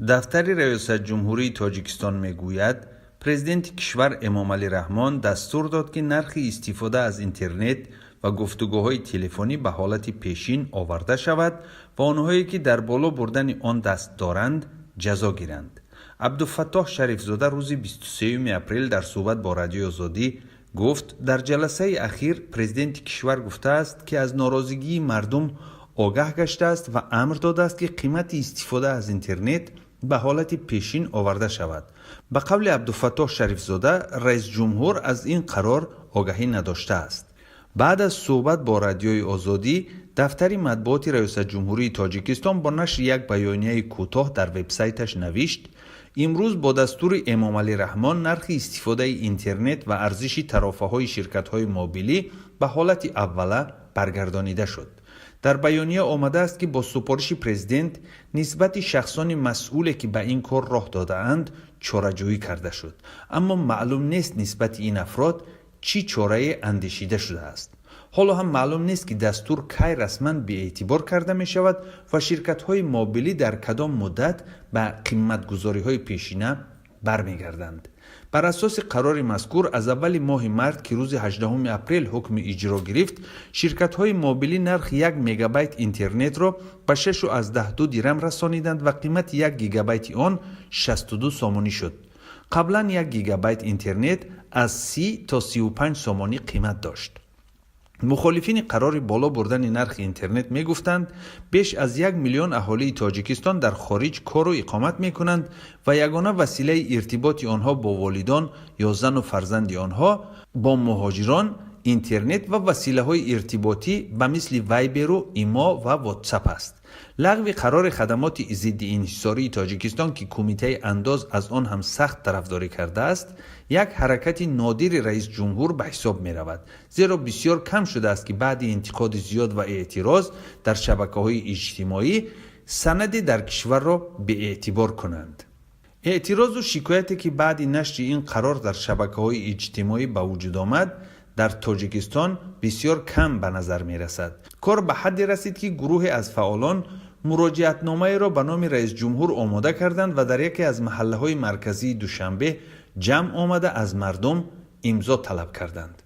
دفتر ریاست جمهوری تاجیکستان میگوید پرزیدنت کشور امامعلی رحمان دستور داد که نرخ استفاده از اینترنت و گفتگوهای تلفنی به حالت پیشین آورده شود و آنهایی که در بالا بردن آن دست دارند جزا گیرند. عبدالفتاح شریفزاده روز 23 اپریل در صحبت با رادیو آزادی گفت در جلسه اخیر پرزیدنت کشور گفته است که از ناراضگی مردم آگاه گشته است و امر داده است که قیمت استفاده از اینترنت به حالت پیشین آورده شود. به قول عبدالفتاح شریفزاده رئیس جمهور از این قرار آگاهی نداشته است. بعد از صحبت با رادیوی آزادی دفتر مطبوعات ریاست جمهوری تاجیکستان با نشر یک بیانیه کوتاه در وبسایتش نوشت امروز با دستور امامعلی رحمان نرخ استفاده اینترنت و ارزش ترافه‌های شرکت‌های موبیلی به حالت اوله برگردانیده شد. در بیانیه آمده است که با سفارش پرزیدنت نسبت شخصان مسئول که به این کار راه داده‌اند چاره‌جویی کرده شد، اما معلوم نیست نسبت این افراد چی چاره اندیشیده شده است. حالا هم معلوم نیست که دستور کی رسما به اعتبار کرده می شود و شرکت‌های موبیلی در کدام مدت به قیمت‌گذاری‌های پیشینه برمیگردند. بر اساس قرار مذکور از اول ماه مارس که روز 18 اپریل حکم اجرا گرفت، شرکت‌های موبیلی نرخ 1 مگابایت اینترنت را به 6.12 درم رسانیدند و قیمت 1 گیگابایت آن 62 سومانی شد. قبلا 1 گیگابایت اینترنت از 30 تا 35 سومانی قیمت داشت. مخالفین قرار بالا بردن نرخ اینترنت می گفتند بیش از 1 میلیون اهالی تاجیکستان در خارج کار و اقامت می کنند و یگانه وسیله ارتباط آنها با والدان یا زن و فرزند آنها با مهاجران اینترنت و وسیله های ارتباطی به مثل وایبر و ایما و واتساپ است. لغو قرار خدمات ضد انحصاری تاجیکستان که کمیته انداز از آن هم سخت طرفداری کرده است، یک حرکت نادر رئیس جمهور به حساب می رود، زیرا بسیار کم شده است که بعد انتقاد زیاد و اعتراض در شبکه‌های اجتماعی سندی در کشور را به اعتبار کنند. اعتراض و شکایتی که بعد نشر این قرار در شبکه‌های اجتماعی به وجود آمد در تاجیکستان بسیار کم به نظر می رسد. کار به حدی رسید که گروه از فعالان مراجعتنامه را به نام رئیس جمهور آماده کردند و در یکی از محله‌های مرکزی دوشنبه جمع آمده از مردم امضا طلب کردند.